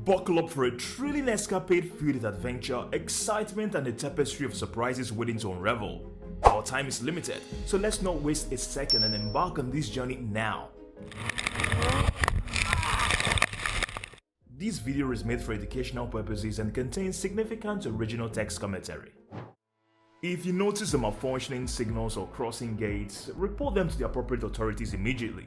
Buckle up for a thrilling escapade filled with adventure, excitement, and a tapestry of surprises waiting to unravel. Our time is limited, so let's not waste a second and embark on this journey now. This video is made for educational purposes and contains significant original text commentary. If you notice some malfunctioning signals or crossing gates, report them to the appropriate authorities immediately.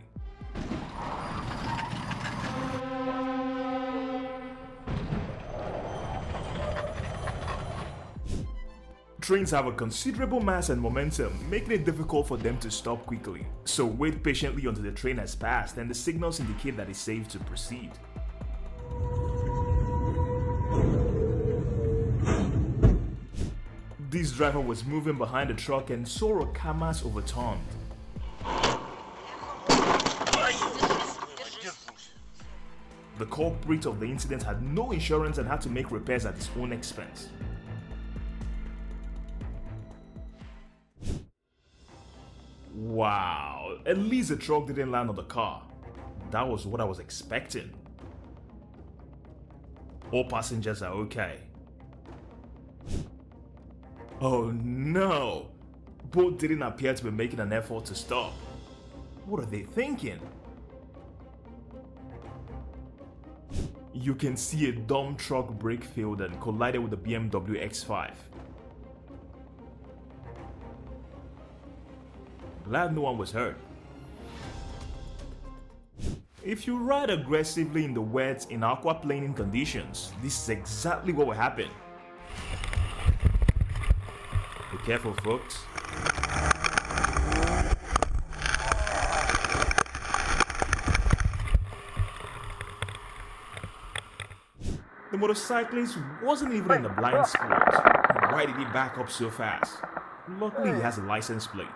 Trains have a considerable mass and momentum, making it difficult for them to stop quickly. So wait patiently until the train has passed and the signals indicate that it's safe to proceed. This driver was moving behind the truck and saw a Kamaz overturned. The culprit of the incident had no insurance and had to make repairs at his own expense. Wow, at least the truck didn't land on the car. That was what I was expecting. All passengers are okay. Oh no! Both didn't appear to be making an effort to stop. What are they thinking? You can see a dump truck brake failed and collided with the BMW X5. Glad no one was hurt. If you ride aggressively in the wet in aquaplaning conditions, this is exactly what will happen. Be careful, folks. The motorcyclist wasn't even in the blind spot. Why did he back up so fast? Luckily, he has a license plate.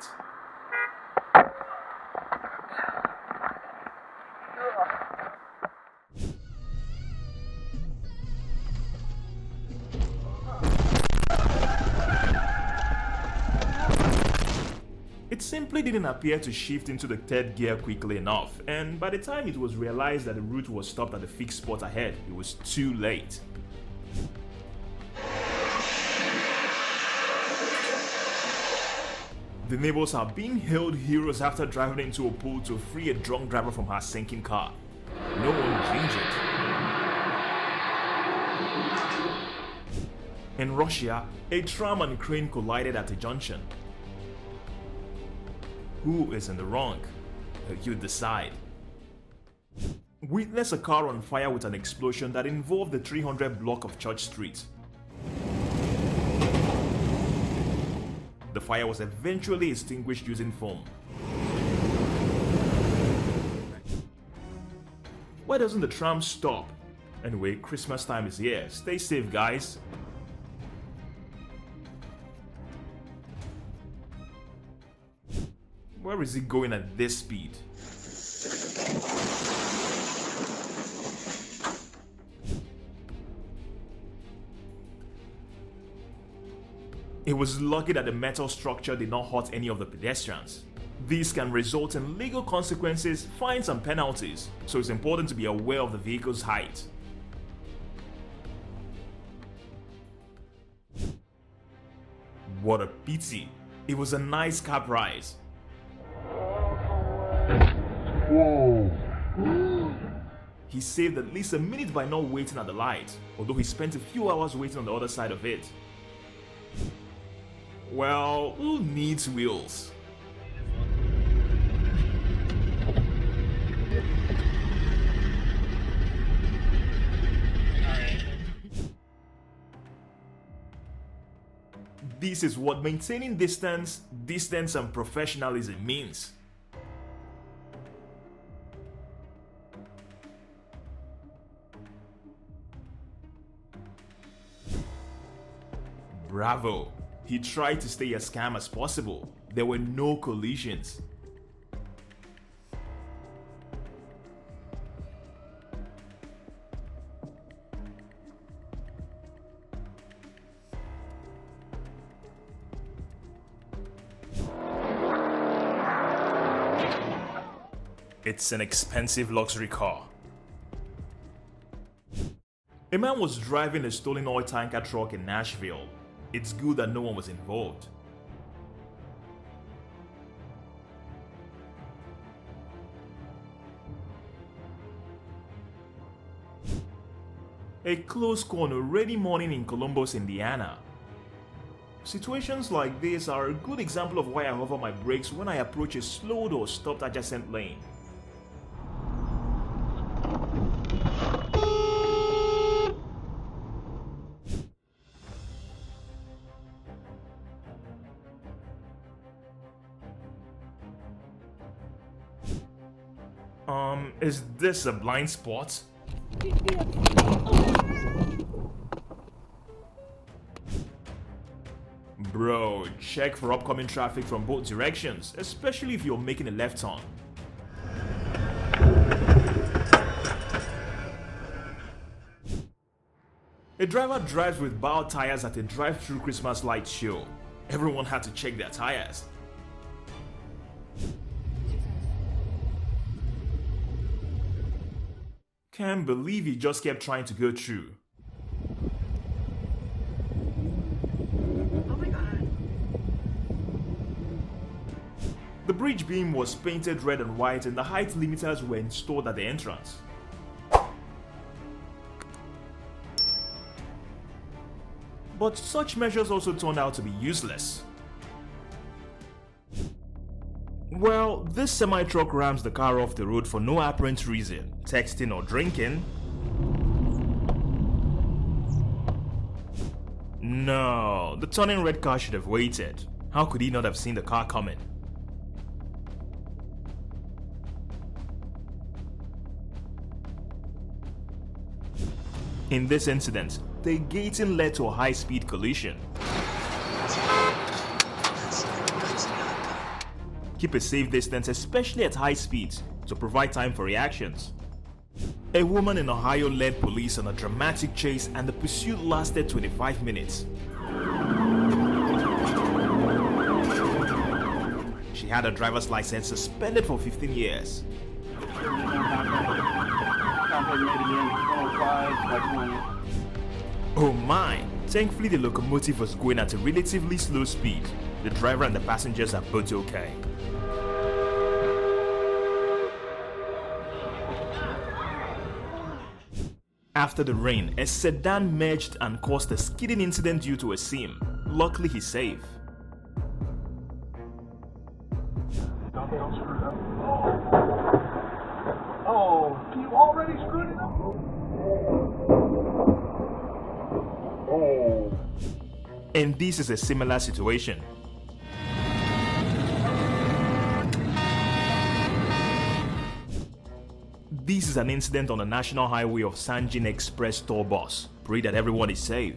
It simply didn't appear to shift into the third gear quickly enough, and by the time it was realized that the route was stopped at the fixed spot ahead, it was too late. The neighbors are being hailed heroes after driving into a pool to free a drunk driver from her sinking car. No one was injured. In Russia, a tram and crane collided at a junction. Who is in the wrong? You decide. Witness a car on fire with an explosion that involved the 300 block of Church Street. The fire was eventually extinguished using foam. Why doesn't the tram stop? Anyway, Christmas time is here. Stay safe, guys. Where is it going at this speed? It was lucky that the metal structure did not hurt any of the pedestrians. This can result in legal consequences, fines and penalties, so it's important to be aware of the vehicle's height. What a pity. It was a nice cab ride. Whoa. He saved at least a minute by not waiting at the light, although he spent a few hours waiting on the other side of it. Well, who needs wheels? This is what maintaining distance and professionalism means. Bravo! He tried to stay as calm as possible. There were no collisions. It's an expensive luxury car. A man was driving a stolen oil tanker truck in Nashville. It's good that no one was involved. A close call on a rainy morning in Columbus, Indiana. Situations like this are a good example of why I hover my brakes when I approach a slowed or stopped adjacent lane. Is this a blind spot? Bro, check for upcoming traffic from both directions, especially if you're making a left turn. A driver drives with bowed tires at a drive-through Christmas light show. Everyone had to check their tires. Can't believe he just kept trying to go through. Oh my god. The bridge beam was painted red and white and the height limiters were installed at the entrance. But such measures also turned out to be useless. Well, this semi-truck rams the car off the road for no apparent reason, texting or drinking. No, the turning red car should have waited. How could he not have seen the car coming? In this incident, the gating led to a high-speed collision. Keep a safe distance, especially at high speeds, to provide time for reactions. A woman in Ohio led police on a dramatic chase and the pursuit lasted 25 minutes. She had her driver's license suspended for 15 years. Oh my! Thankfully the locomotive was going at a relatively slow speed. The driver and the passengers are both okay. After the rain, a sedan merged and caused a skidding incident due to a seam. Luckily he's safe. Oh, you already screwed it up? Oh. And this is a similar situation. This is an incident on the national highway of Sanjin Express tour bus. Pray that everyone is safe.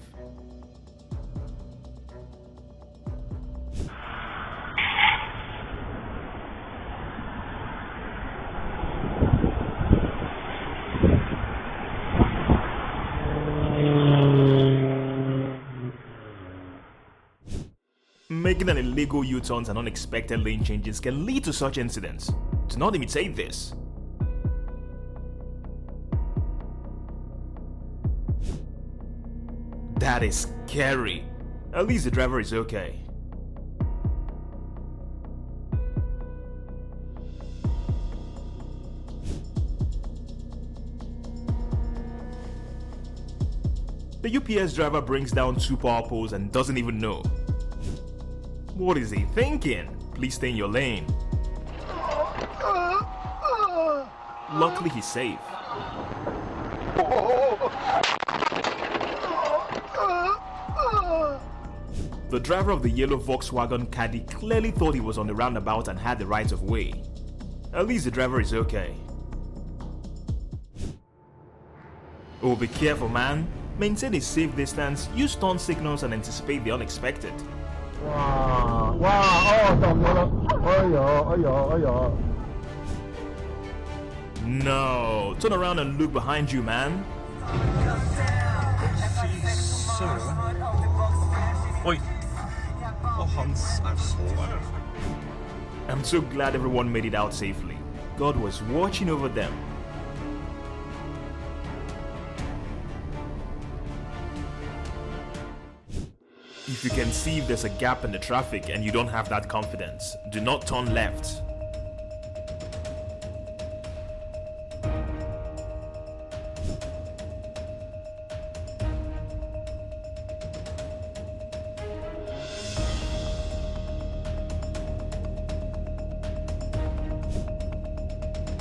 Making an illegal U-turns and unexpected lane changes can lead to such incidents. Do not imitate this. That is scary. At least the driver is okay. The UPS driver brings down 2 power poles and doesn't even know. What is he thinking? Please stay in your lane. Luckily he's safe. The driver of the yellow Volkswagen Caddy clearly thought he was on the roundabout and had the right of way. At least the driver is okay. Oh, be careful, man. Maintain a safe distance, use turn signals and anticipate the unexpected. No, turn around and look behind you, man. I'm so glad everyone made it out safely. God was watching over them. If you can see if there's a gap in the traffic and you don't have that confidence, do not turn left.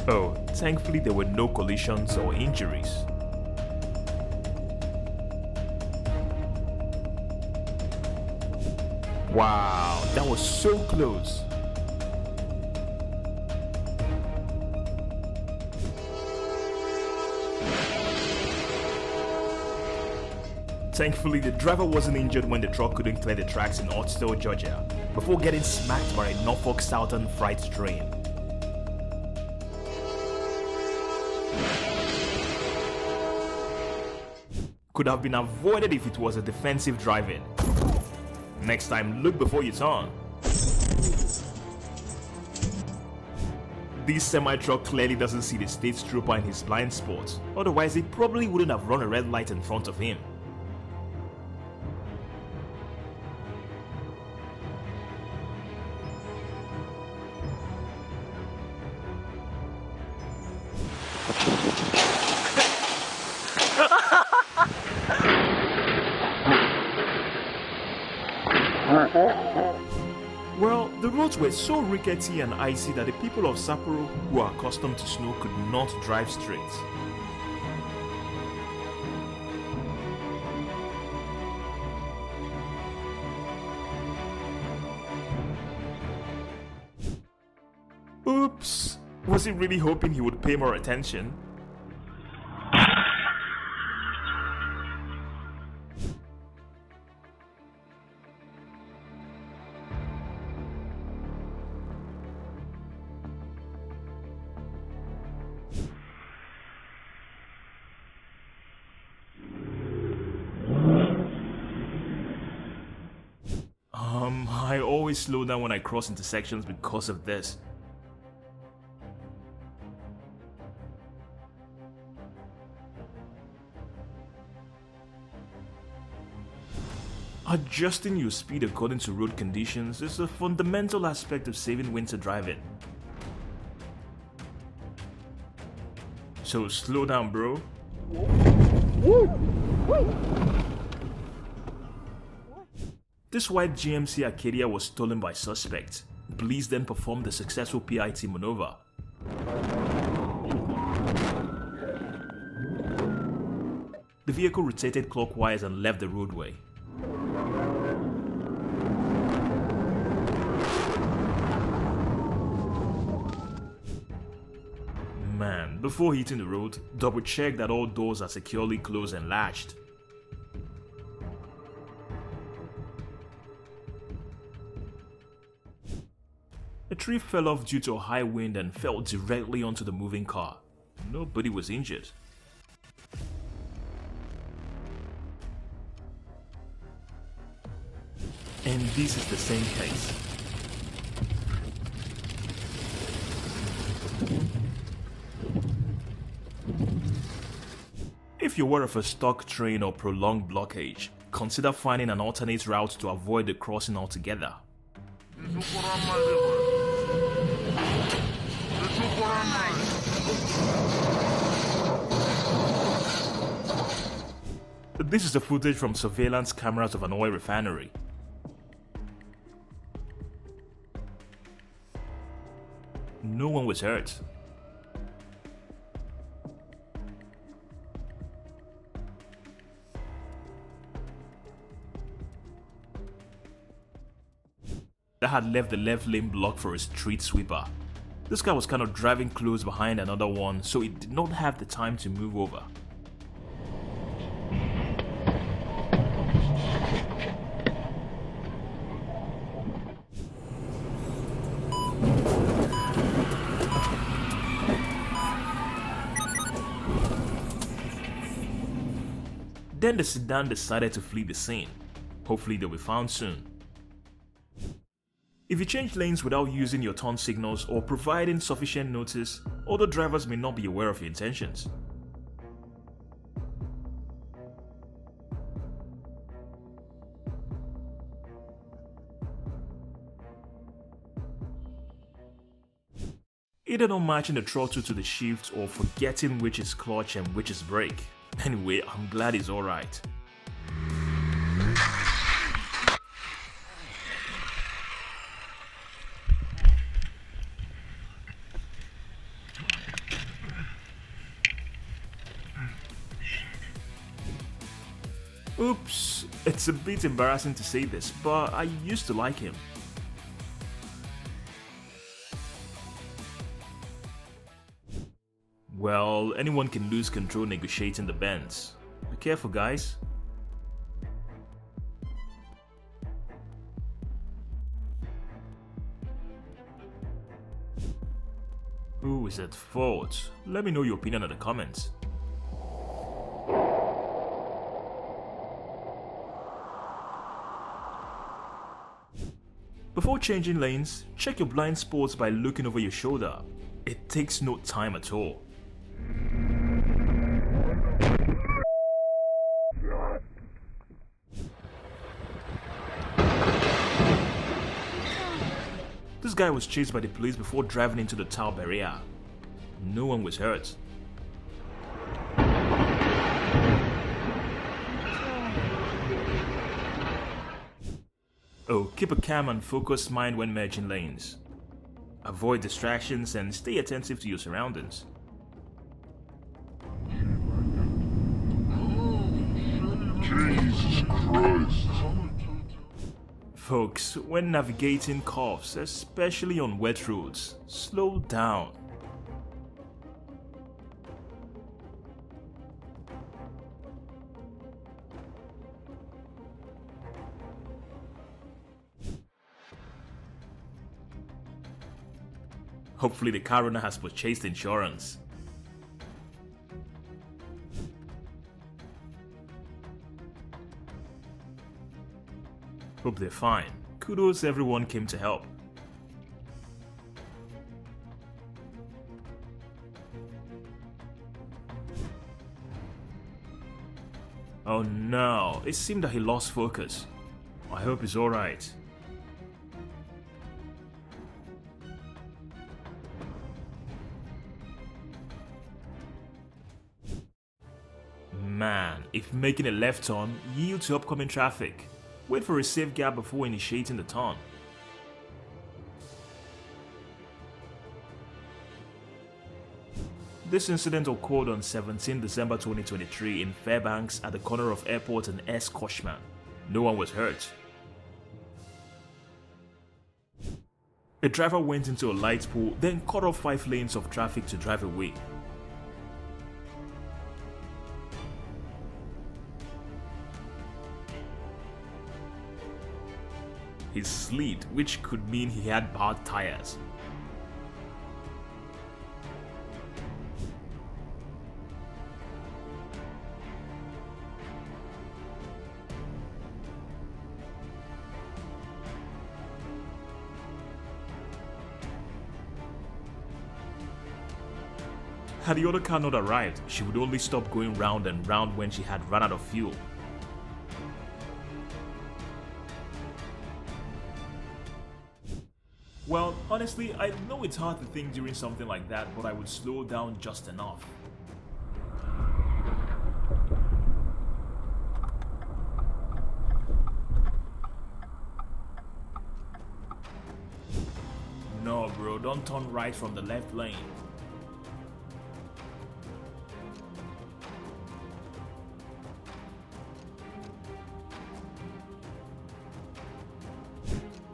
Oh, thankfully there were no collisions or injuries. Wow, that was so close. Thankfully, the driver wasn't injured when the truck couldn't clear the tracks in Otsdale, Georgia, before getting smacked by a Norfolk Southern freight train. Could have been avoided if it was a defensive driving. Next time, look before you turn. This semi-truck clearly doesn't see the state trooper in his blind spot, otherwise he probably wouldn't have run a red light in front of him. Well, the roads were so rickety and icy that the people of Sapporo, who are accustomed to snow, could not drive straight. Oops! Was he really hoping he would pay more attention? I always slow down when I cross intersections because of this. Adjusting your speed according to road conditions is a fundamental aspect of saving winter driving. So slow down, bro. This white GMC Acadia was stolen by suspects. Police then performed a successful PIT maneuver. The vehicle rotated clockwise and left the roadway. Man, before hitting the road, double check that all doors are securely closed and latched. A tree fell off due to a high wind and fell directly onto the moving car. Nobody was injured. And this is the same case. If you're aware of a stuck train or prolonged blockage, consider finding an alternate route to avoid the crossing altogether. This is the footage from surveillance cameras of an oil refinery. No one was hurt. That had left the left lane blocked for a street sweeper. This guy was kind of driving close behind another one, so he did not have the time to move over. Then the sedan decided to flee the scene. Hopefully they'll be found soon. If you change lanes without using your turn signals or providing sufficient notice, other drivers may not be aware of your intentions. either not matching the throttle to the shift or forgetting which is clutch and which is brake. Anyway, I'm glad he's alright. Oops, it's a bit embarrassing to say this, but I used to like him. Well, anyone can lose control negotiating the bends. Be careful, guys. Who is at fault? Let me know your opinion in the comments. Before changing lanes, check your blind spots by looking over your shoulder. It takes no time at all. This guy was chased by the police before driving into the toll barrier. No one was hurt. Oh, keep a calm and focused mind when merging lanes. Avoid distractions and stay attentive to your surroundings. Jesus Christ. Folks, when navigating curves, especially on wet roads, slow down. Hopefully the car owner has purchased insurance. Hope they're fine. Kudos everyone came to help. Oh no, it seemed that he lost focus. I hope he's alright. Man, if making a left turn, yield to upcoming traffic. Wait for a safe gap before initiating the turn. This incident occurred on 17 December 2023 in Fairbanks at the corner of Airport and S. Koshman. No one was hurt. A driver went into a light pole, then cut off 5 lanes of traffic to drive away. He slid, which could mean he had bad tires. Had the other car not arrived, she would only stop going round and round when she had run out of fuel. Well, honestly, I know it's hard to think during something like that, but I would slow down just enough. No bro, don't turn right from the left lane.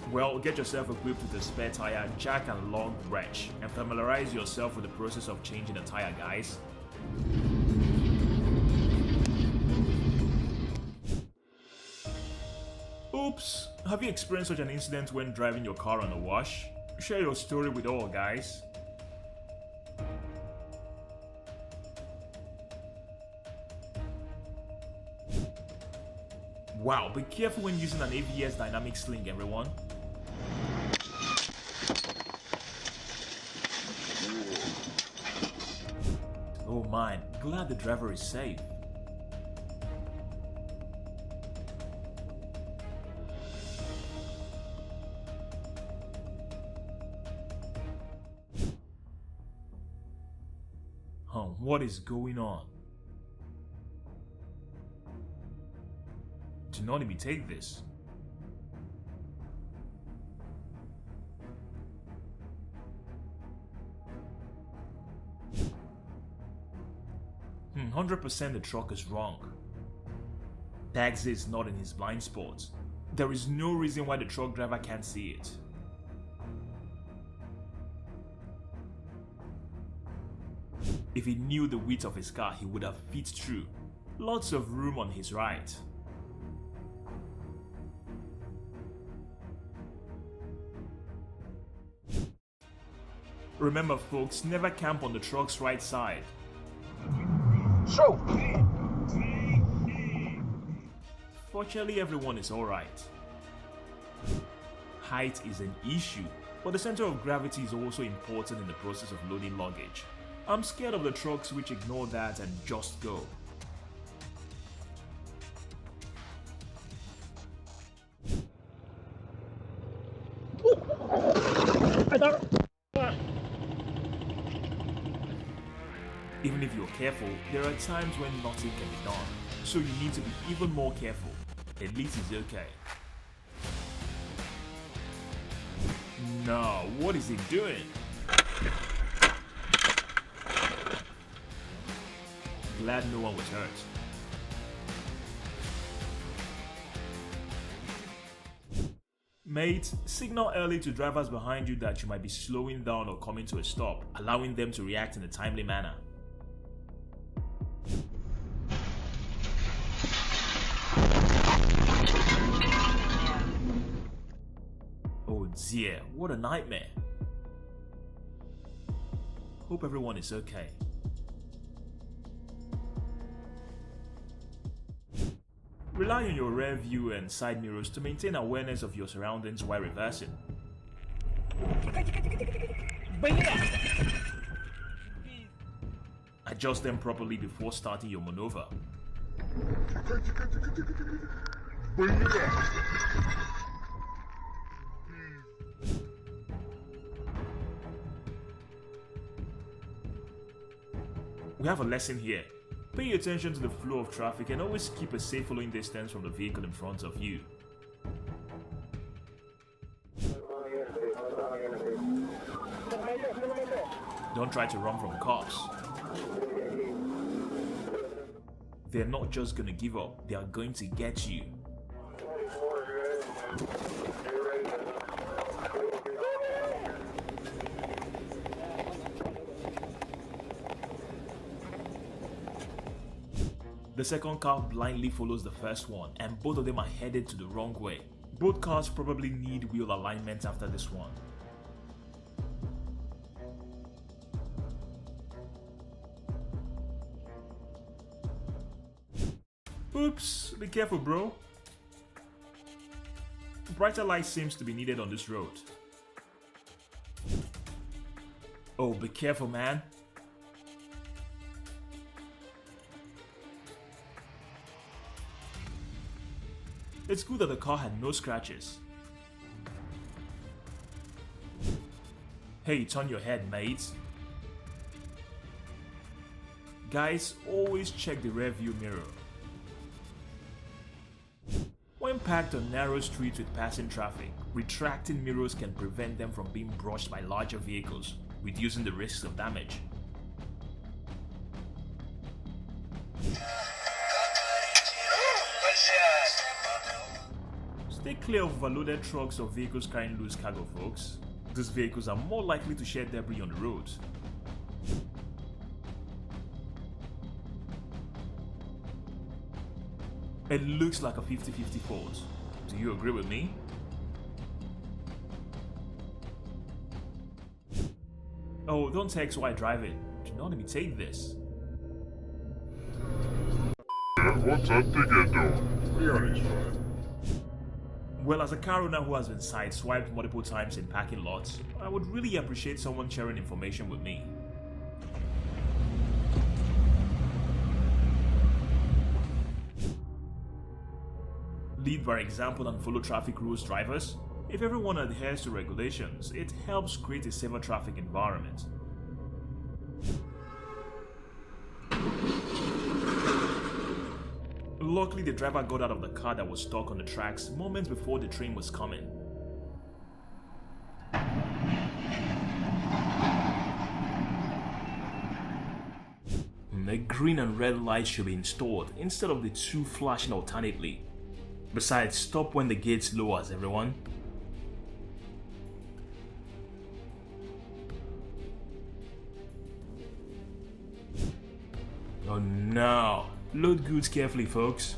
Well, get yourself equipped with a spare tire, jack and long wrench, and familiarize yourself with the process of changing the tire, guys. Oops, have you experienced such an incident when driving your car on a wash? Share your story with all, guys. Wow, be careful when using an ABS dynamic sling, everyone. Oh man, glad the driver is safe. What is going on? Do not imitate this. 100% the truck is wrong. The exit is not in his blind spot. There is no reason why the truck driver can't see it. If he knew the width of his car, he would have fit through. Lots of room on his right. Remember folks, never camp on the truck's right side. So, Fortunately, everyone is alright. Height is an issue, but the center of gravity is also important in the process of loading luggage. I'm scared of the trucks which ignore that and just go. Even if you're careful, there are times when nothing can be done, so you need to be even more careful. At least he's okay. No, what is he doing? Glad no one was hurt. Mate, signal early to drivers behind you that you might be slowing down or coming to a stop, allowing them to react in a timely manner. Oh dear, what a nightmare. Hope everyone is okay. Rely on your rear view and side mirrors to maintain awareness of your surroundings while reversing. Adjust them properly before starting your maneuver. We have a lesson here. Pay attention to the flow of traffic and always keep a safe following distance from the vehicle in front of you. Don't try to run from cops. They're not just gonna give up, they are going to get you. The second car blindly follows the first one, and both of them are headed to the wrong way. Both cars probably need wheel alignment after this one. Oops, be careful bro. Brighter light seems to be needed on this road. Oh, be careful man. It's good that the car had no scratches. Hey, turn your head, mate. Guys, always check the rear view mirror. When parked on narrow streets with passing traffic, retracting mirrors can prevent them from being brushed by larger vehicles, reducing the risks of damage. Stay clear of overloaded trucks or vehicles carrying loose cargo, folks. These vehicles are more likely to shed debris on the road. It looks like a 50-50 fault. Do you agree with me? Oh, don't text while driving. Do not imitate this. What's that ticket doing? We already tried. Well, as a car owner who has been sideswiped multiple times in parking lots, I would really appreciate someone sharing information with me. Lead by example and follow traffic rules, drivers. If everyone adheres to regulations, it helps create a safer traffic environment. Luckily, the driver got out of the car that was stuck on the tracks moments before the train was coming. The green and red lights should be installed instead of the two flashing alternately. Besides, stop when the gates lowers, everyone. Oh no! Load goods carefully, folks.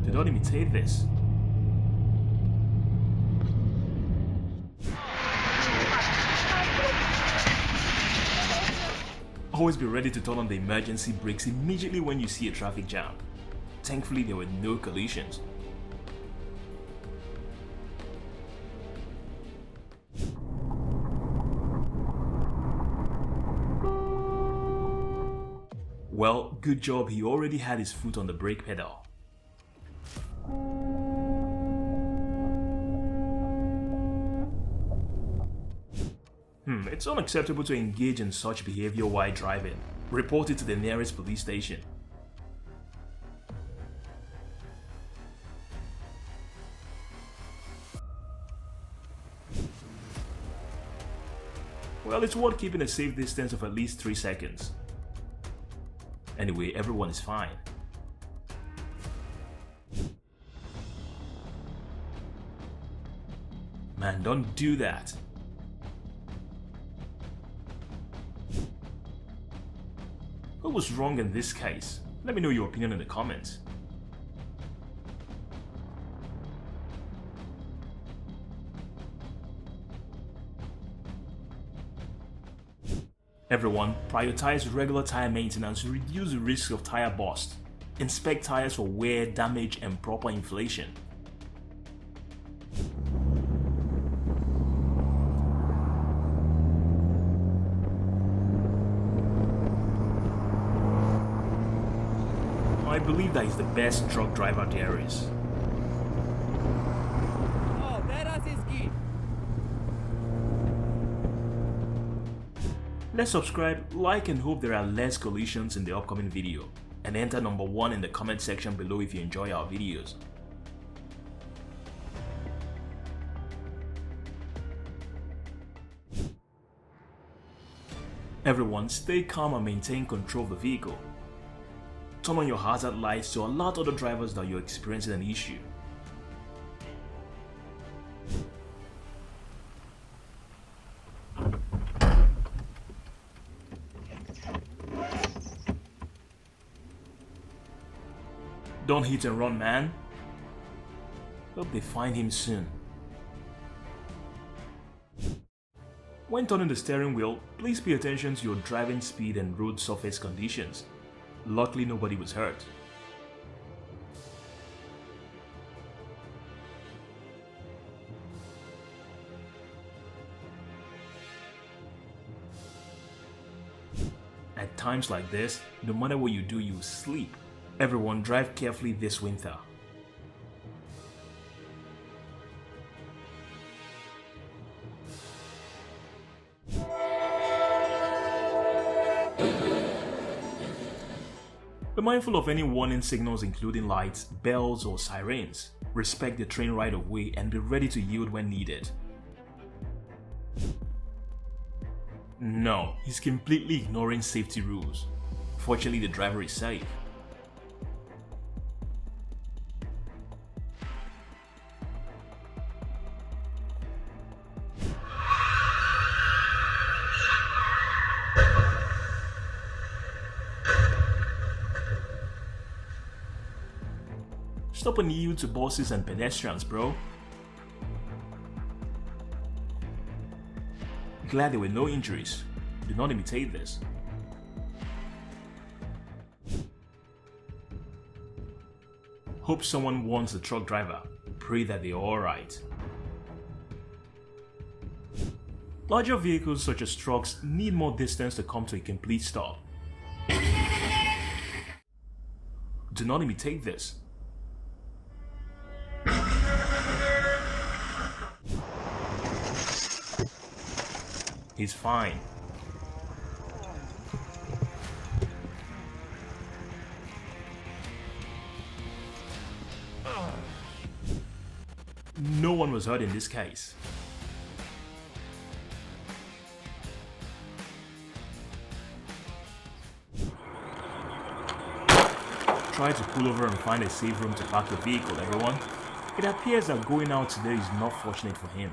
Do not imitate this. Always be ready to turn on the emergency brakes immediately when you see a traffic jam. Thankfully, there were no collisions. Well, good job, he already had his foot on the brake pedal. It's unacceptable to engage in such behavior while driving. Report it to the nearest police station. Well, it's worth keeping a safe distance of at least 3 seconds. Anyway, everyone is fine. Man, don't do that. What was wrong in this case? Let me know your opinion in the comments. Everyone, prioritize regular tire maintenance to reduce the risk of tire burst. Inspect tires for wear, damage, and proper inflation. I believe that he's the best truck driver there is. Oh, teraz jest git. Let's subscribe, like, and hope there are less collisions in the upcoming video. And enter number 1 in the comment section below if you enjoy our videos. Everyone, stay calm and maintain control of the vehicle. Turn on your hazard lights to alert other drivers that you're experiencing an issue. Don't hit and run, man. Hope they find him soon. When turning the steering wheel, please pay attention to your driving speed and road surface conditions. Luckily, nobody was hurt. At times like this, no matter what you do, you sleep. Everyone, drive carefully this winter. Be mindful of any warning signals including lights, bells, or sirens. Respect the train right of way and be ready to yield when needed. No, he's completely ignoring safety rules. Fortunately, the driver is safe. Stop and yield to buses and pedestrians, bro. Glad there were no injuries. Do not imitate this. Hope someone warns the truck driver. Pray that they're alright. Larger vehicles such as trucks need more distance to come to a complete stop. Do not imitate this. He's fine. was heard in this case. Try to pull over and find a safe room to park your vehicle, everyone. It appears that going out today is not fortunate for him.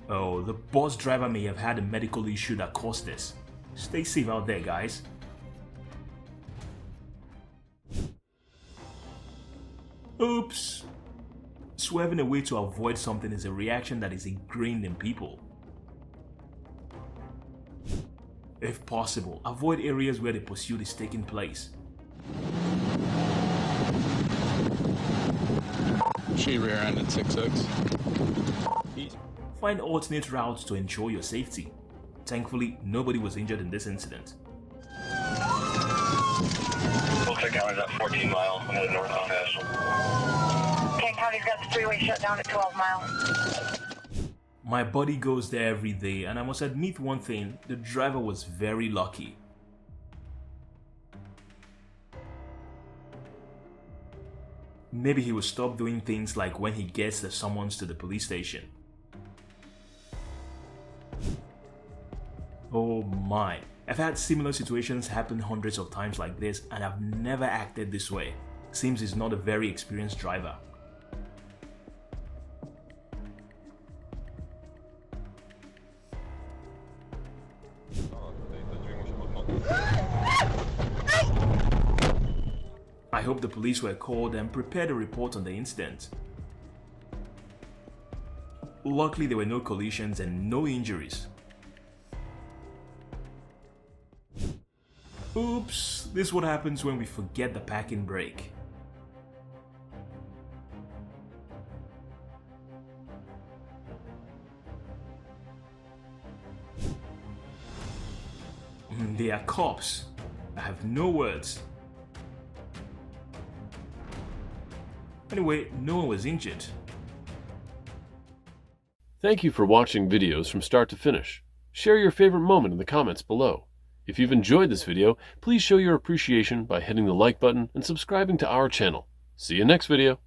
Oh, the bus driver may have had a medical issue that caused this. Stay safe out there, guys. Oops! Swerving away to avoid something is a reaction that is ingrained in people. If possible, avoid areas where the pursuit is taking place. She rear-ended 6-6. Find alternate routes to ensure your safety. Thankfully, nobody was injured in this incident. Looks like County's at 14 Mile on the north on National. Okay, County's got the freeway shut down at 12 Mile. My buddy goes there every day, and I must admit one thing, the driver was very lucky. Maybe he will stop doing things like when he gets the summons to the police station. Oh my, I've had similar situations happen hundreds of times like this, and I've never acted this way. Seems he's not a very experienced driver. I hope the police were called and prepared a report on the incident. Luckily, there were no collisions and no injuries. Oops, this is what happens when we forget the parking brake. They are cops. I have no words. Anyway, no one was injured. Thank you for watching videos from start to finish. Share your favorite moment in the comments below. If you've enjoyed this video, please show your appreciation by hitting the like button and subscribing to our channel. See you next video.